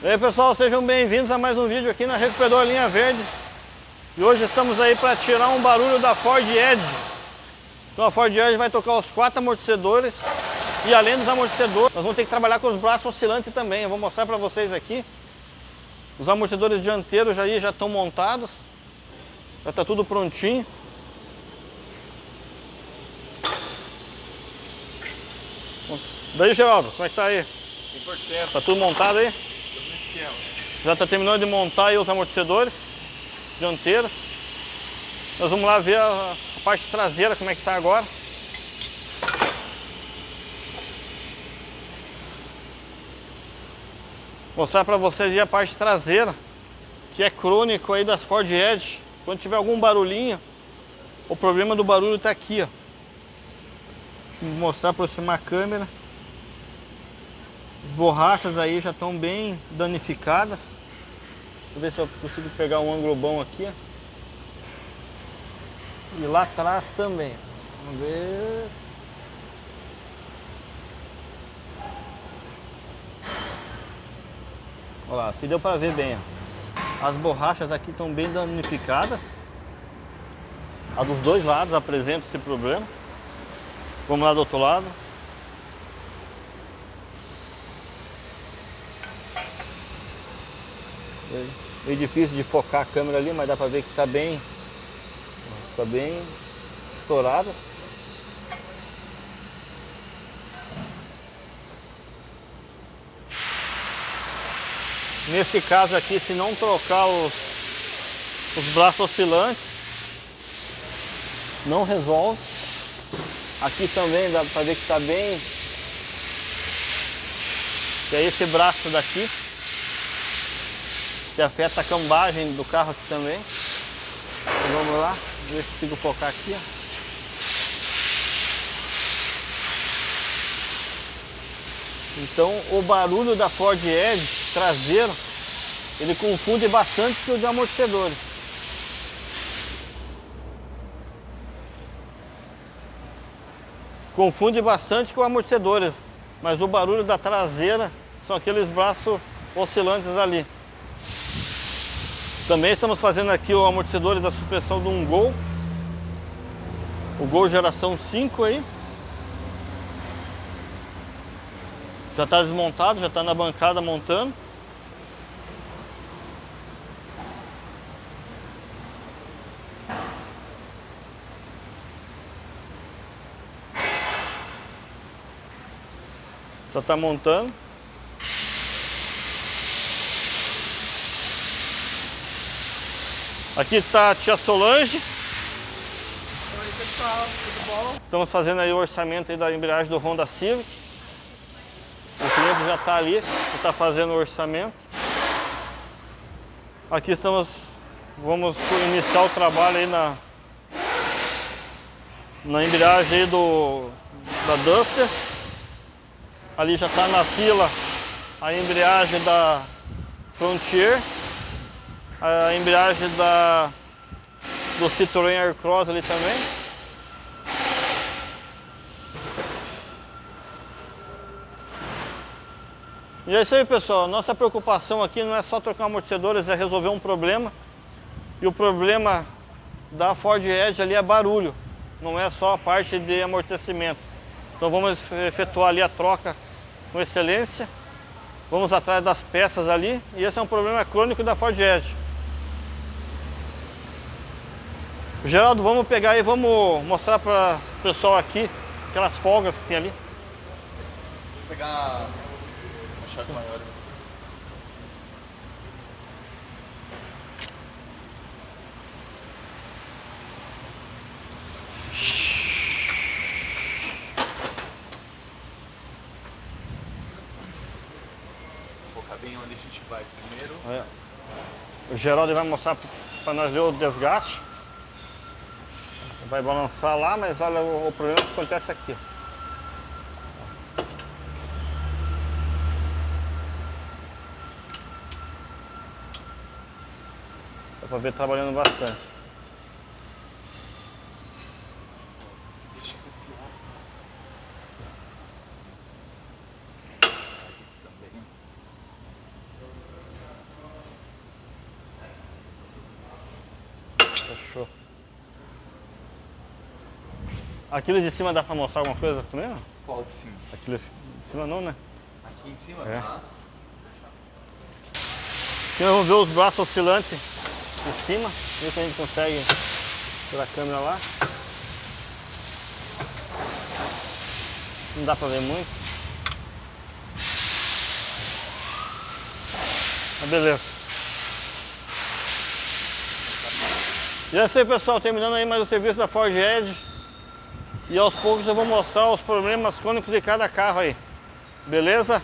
E aí pessoal, sejam bem-vindos a mais um vídeo aqui na Recuperadora Linha Verde. E hoje estamos aí para tirar um barulho da Ford Edge. Então a Ford Edge vai tocar os 4 amortecedores. E além dos amortecedores, nós vamos ter que trabalhar com os braços oscilantes também. Eu vou mostrar para vocês aqui. Os amortecedores dianteiros já estão montados. Já está tudo prontinho. Daí, Geraldo, como é que tá aí? 100%. Tá tudo montado aí? Tudo no esquema. Já está terminando de montar aí os amortecedores dianteiros. Nós vamos lá ver a parte traseira, como é que tá agora. Mostrar para vocês aí a parte traseira, que é crônico aí das Ford Edge. Quando tiver algum barulhinho, o problema do barulho está aqui, ó. Vou mostrar, aproximar a câmera. As borrachas aí já estão bem danificadas. Deixa eu ver se eu consigo pegar um ângulo bom aqui, ó. E lá atrás também. Vamos ver. Olha lá, aqui deu para ver bem, ó. As borrachas aqui estão bem danificadas. A dos dois lados apresenta esse problema. Vamos lá do outro lado. Meio difícil de focar a câmera ali, mas dá para ver que está bem estourada. Nesse caso aqui, se não trocar os braços oscilantes, não resolve. Aqui também dá para ver que está bem. Que é esse braço daqui, que afeta a cambagem do carro aqui também. Então, vamos lá, ver se consigo focar aqui, ó. Então o barulho da Ford Edge traseiro, ele confunde bastante com o de amortecedores. Confunde bastante com amortecedores, mas o barulho da traseira são aqueles braços oscilantes ali. Também estamos fazendo aqui os amortecedores da suspensão de um Gol. O Gol geração 5 aí. Já está desmontado, já está na bancada montando. Já está montando. Aqui está a tia Solange. Oi pessoal, tudo bom? Estamos fazendo aí o orçamento aí da embreagem do Honda Civic. O cliente já está ali, já está fazendo o orçamento. Aqui vamos iniciar o trabalho aí na embreagem aí da Duster. Ali já está na fila a embreagem da Frontier, a embreagem do Citroën Aircross ali também. E é isso aí, pessoal. Nossa preocupação aqui não é só trocar amortecedores, é resolver um problema. E o problema da Ford Edge ali é barulho, não é só a parte de amortecimento. Então vamos efetuar ali a troca com excelência. Vamos atrás das peças ali. E esse é um problema crônico da Ford Edge. Geraldo, vamos pegar e vamos mostrar para o pessoal aqui aquelas folgas que tem ali. Vou pegar uma chave maior. Vou focar bem onde a gente vai primeiro. O Geraldo vai mostrar para nós ver o desgaste. Vai balançar lá, mas olha o problema que acontece aqui. Dá para ver trabalhando bastante. Aquilo de cima dá pra mostrar alguma coisa também? Não? Qual de cima? Aquilo de cima não, né? Aqui em cima? É. Tá. Aqui nós vamos ver os braços oscilantes de cima. Ver se a gente consegue pela câmera lá. Não dá pra ver muito. Mas beleza. E é isso aí, pessoal, terminando aí mais o serviço da Ford Edge. E aos poucos eu vou mostrar os problemas crônicos de cada carro aí. Beleza?